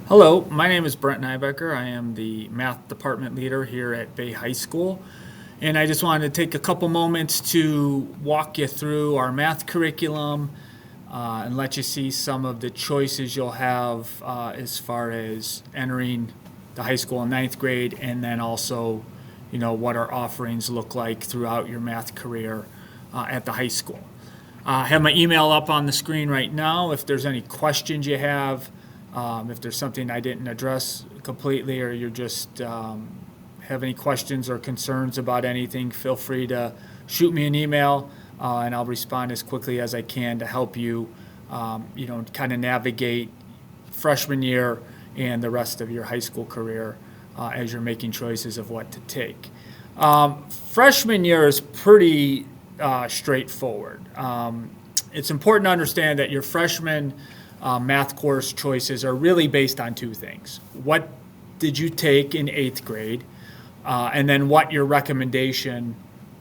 Hello, my name is Brent Nybecker. I am the math department leader here at Bay High School. And I just wanted to take a couple moments to walk you through our math curriculum and let you see some of the choices you'll have as far as entering the high school in ninth grade, and then also, what our offerings look like throughout your math career at the high school. I have my email up on the screen right now. If there's any questions you have, if there's something I didn't address completely, or you just have any questions or concerns about anything, feel free to shoot me an email, and I'll respond as quickly as I can to help you, kind of navigate freshman year and the rest of your high school career as you're making choices of what to take. Freshman year is pretty straightforward. It's important to understand that your freshman math course choices are really based on two things. What did you take in eighth grade? And then what your recommendation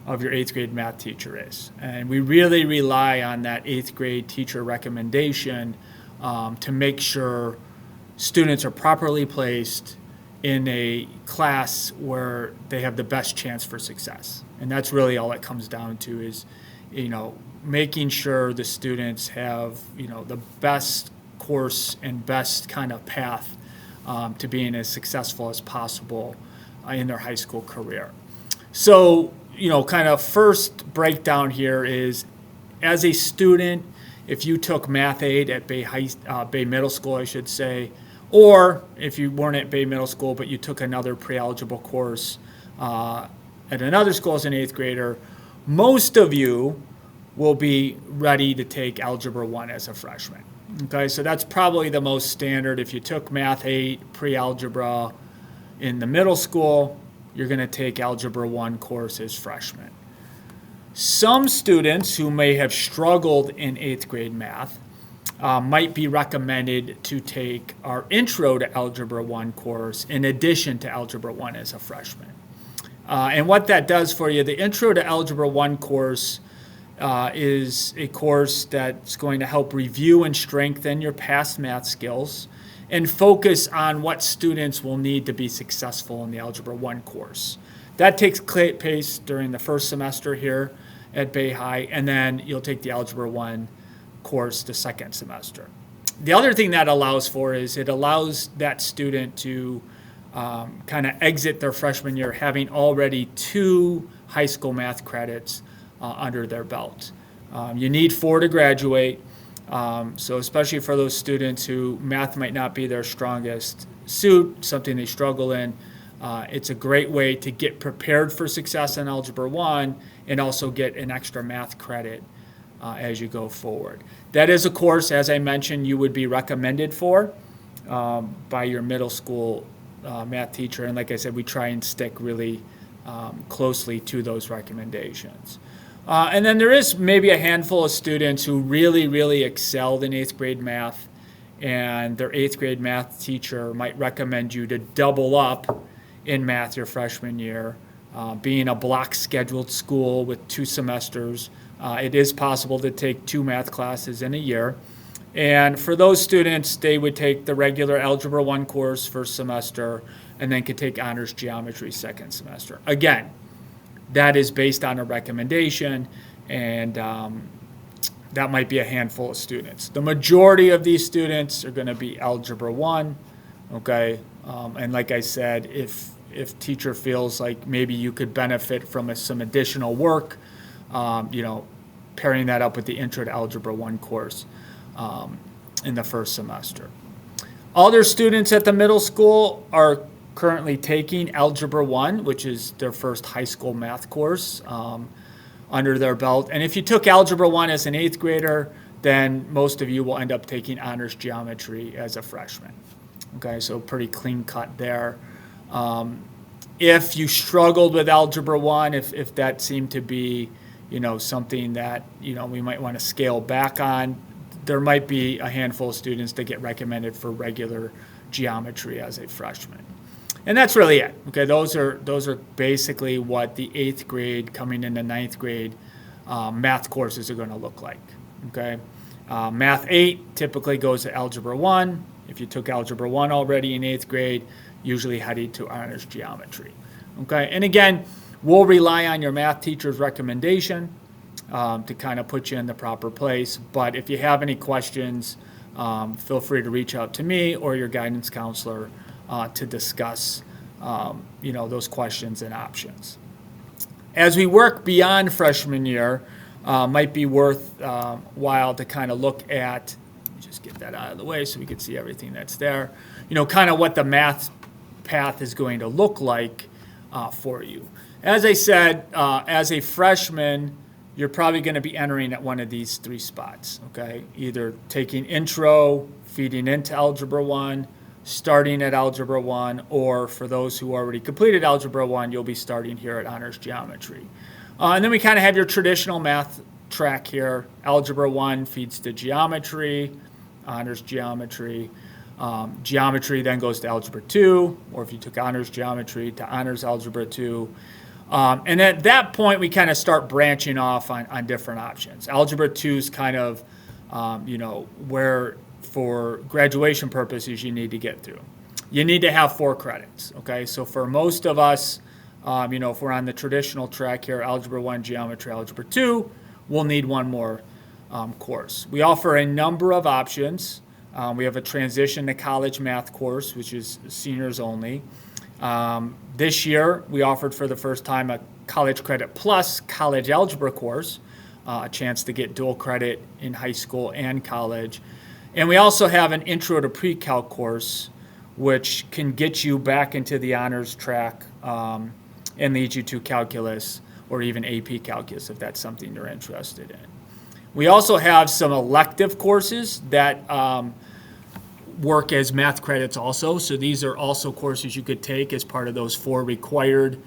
of your eighth grade math teacher is. And we really rely on that eighth grade teacher recommendation to make sure students are properly placed in a class where they have the best chance for success. And that's really all it comes down to is, making sure the students have, the best course and best kind of path to being as successful as possible in their high school career. So, kind of first breakdown here is, as a student, if you took Math 8 at Bay Middle School, I should say, or if you weren't at Bay Middle School but you took another pre-algebra course at another school as an eighth grader, most of you will be ready to take Algebra 1 as a freshman. Okay, so that's probably the most standard. If you took Math 8 pre-algebra in the middle school, you're going to take Algebra 1 course as freshmen. Some students who may have struggled in eighth grade math might be recommended to take our Intro to Algebra 1 course in addition to Algebra 1 as a freshman. And what that does for you, the Intro to Algebra 1 course is a course that's going to help review and strengthen your past math skills and focus on what students will need to be successful in the Algebra 1 course. That takes place during the first semester here at Bay High, and then you'll take the Algebra 1 course the second semester. The other thing that allows for is it allows that student to kind of exit their freshman year having already 2 high school math credits under their belt. You need 4 to graduate, so especially for those students who math might not be their strongest suit, something they struggle in, it's a great way to get prepared for success in Algebra 1 and also get an extra math credit as you go forward. That is a course, as I mentioned, you would be recommended for by your middle school math teacher, and like I said, we try and stick really closely to those recommendations. And then there is maybe a handful of students who really excelled in eighth grade math, and their eighth grade math teacher might recommend you to double up in math your freshman year. Being a block scheduled school with 2 semesters, it is possible to take 2 math classes in a year. And for those students, they would take the regular Algebra 1 course first semester and then could take honors geometry second semester. Again, that is based on a recommendation, and that might be a handful of students. The majority of these students are going to be Algebra 1, okay? And like I said, if teacher feels like maybe you could benefit from some additional work, pairing that up with the Intro to Algebra 1 course in the first semester. Other students at the middle school are currently taking Algebra 1, which is their first high school math course under their belt. And if you took Algebra 1 as an eighth grader, then most of you will end up taking honors geometry as a freshman. Okay, so pretty clean cut there. If you struggled with Algebra 1, if that seemed to be, something that, we might want to scale back on, there might be a handful of students that get recommended for regular geometry as a freshman. And that's really it. Okay, those are basically what the eighth grade coming into ninth grade math courses are going to look like. Okay, Math 8 typically goes to Algebra 1. If you took Algebra 1 already in 8th grade, usually heading to honors geometry. Okay, and again, we'll rely on your math teacher's recommendation to kind of put you in the proper place. But if you have any questions, feel free to reach out to me or your guidance counselor to discuss those questions and options. As we work beyond freshman year, might be worthwhile to kind of look at, let me just get that out of the way so we can see everything that's there, kind of what the math path is going to look like for you. As I said, as a freshman, you're probably going to be entering at one of these 3 spots, okay? Either taking intro, feeding into Algebra 1, starting at Algebra 1, or for those who already completed Algebra 1, you'll be starting here at Honors Geometry. And then we kind of have your traditional math track here. Algebra 1 feeds to Geometry, Honors Geometry. Geometry then goes to Algebra 2, or if you took Honors Geometry, to Honors Algebra 2. And at that point, we kind of start branching off on different options. Algebra 2 is kind of, where for graduation purposes you need to get through. You need to have 4 credits, okay? So for most of us, if we're on the traditional track here, Algebra 1, Geometry, Algebra 2, we'll need one more course. We offer a number of options. We have a transition to college math course, which is seniors only. This year, we offered for the first time a college credit plus college algebra course, a chance to get dual credit in high school and college. And we also have an intro to pre-calc course, which can get you back into the honors track and lead you to calculus or even AP calculus if that's something you're interested in. We also have some elective courses that work as math credits also. So these are also courses you could take as part of those 4 required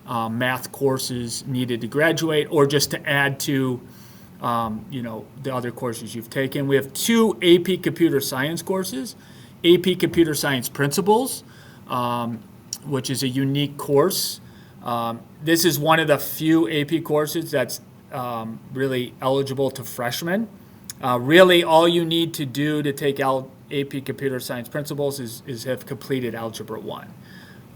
math courses needed to graduate, or just to add to the other courses you've taken. We have 2 AP Computer Science courses. AP Computer Science Principles, which is a unique course. This is one of the few AP courses that's really eligible to freshmen. Really, all you need to do to take AP Computer Science Principles is have completed Algebra 1.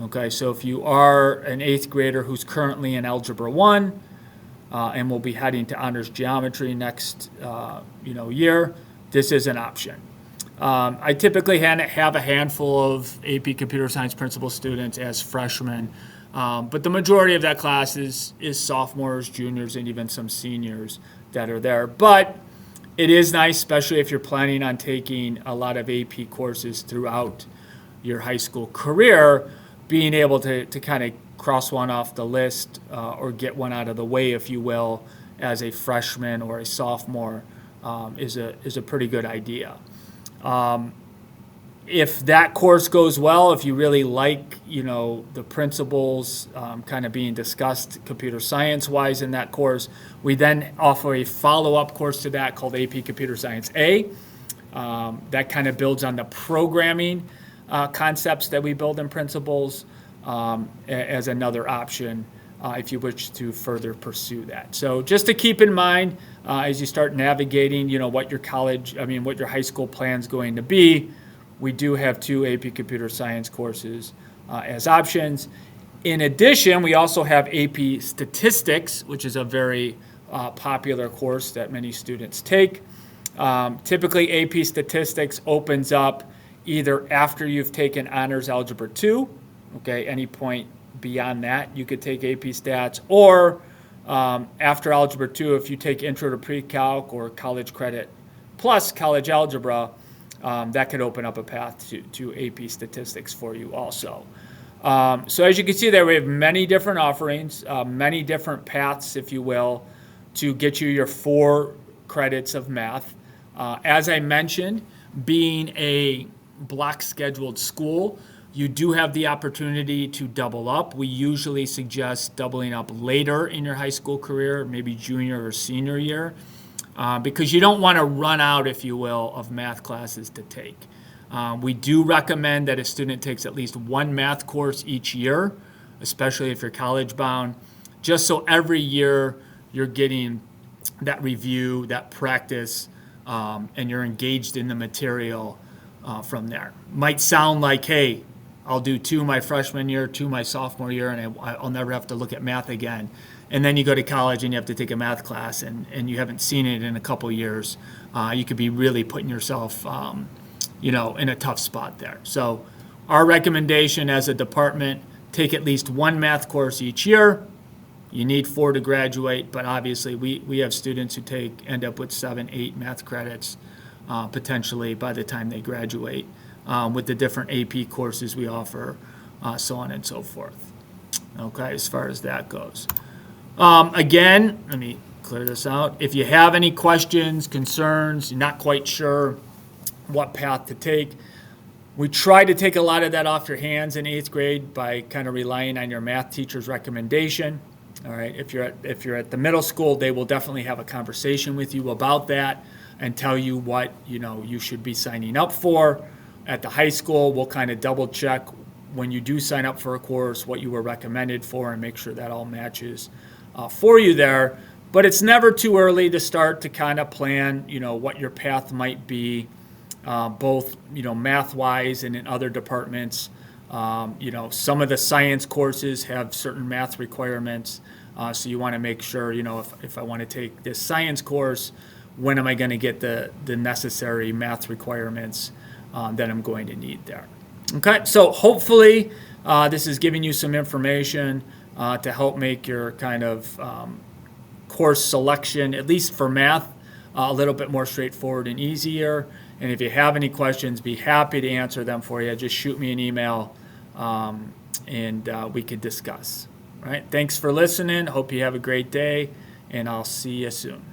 Okay, so if you are an 8th grader who's currently in Algebra 1 and will be heading to Honors Geometry next year, this is an option. I typically have a handful of AP Computer Science Principles students as freshmen, but the majority of that class is sophomores, juniors, and even some seniors that are there. But it is nice, especially if you're planning on taking a lot of AP courses throughout your high school career, being able to kind of cross one off the list or get one out of the way, if you will, as a freshman or a sophomore is a pretty good idea. If that course goes well, if you really like, the principles kind of being discussed computer science-wise in that course, we then offer a follow-up course to that called AP Computer Science A. That kind of builds on the programming concepts that we build in principles as another option if you wish to further pursue that. So just to keep in mind as you start navigating, what your high school plan's going to be, we do have 2 AP Computer Science courses as options. In addition, we also have AP Statistics, which is a very popular course that many students take. Typically, AP Statistics opens up either after you've taken Honors Algebra 2, okay, any point beyond that you could take AP Stats, or after Algebra 2, if you take Intro to Pre-Calc or College Credit plus College Algebra, that could open up a path to AP Statistics for you also. So as you can see there, we have many different offerings, many different paths, if you will, to get you your 4 credits of math. As I mentioned, being a block scheduled school, you do have the opportunity to double up. We usually suggest doubling up later in your high school career, maybe junior or senior year, because you don't want to run out, if you will, of math classes to take. We do recommend that a student takes at least 1 math course each year, especially if you're college bound, just so every year you're getting that review, that practice, and you're engaged in the material from there. Might sound like, hey, I'll do 2 my freshman year, 2 my sophomore year, and I'll never have to look at math again. And then you go to college and you have to take a math class, and you haven't seen it in a couple years. You could be really putting yourself, in a tough spot there. So our recommendation as a department, take at least 1 math course each year. You need 4 to graduate, but obviously we have students who end up with 7, 8 math credits potentially by the time they graduate with the different AP courses we offer, so on and so forth. Okay, as far as that goes. Again, let me clear this out. If you have any questions, concerns, you're not quite sure what path to take, we try to take a lot of that off your hands in 8th grade by kind of relying on your math teacher's recommendation. All right, if you're at the middle school, they will definitely have a conversation with you about that and tell you what you should be signing up for. At the high school, we'll kind of double check when you do sign up for a course what you were recommended for and make sure that all matches for you there. But it's never too early to start to kind of plan what your path might be, both math-wise and in other departments. Some of the science courses have certain math requirements, so you want to make sure, if I want to take this science course, when am I going to get the necessary math requirements that I'm going to need there. Okay, so hopefully this is giving you some information to help make your kind of course selection, at least for math, a little bit more straightforward and easier. And if you have any questions, be happy to answer them for you. Just shoot me an email and we could discuss. All right, thanks for listening. Hope you have a great day, and I'll see you soon.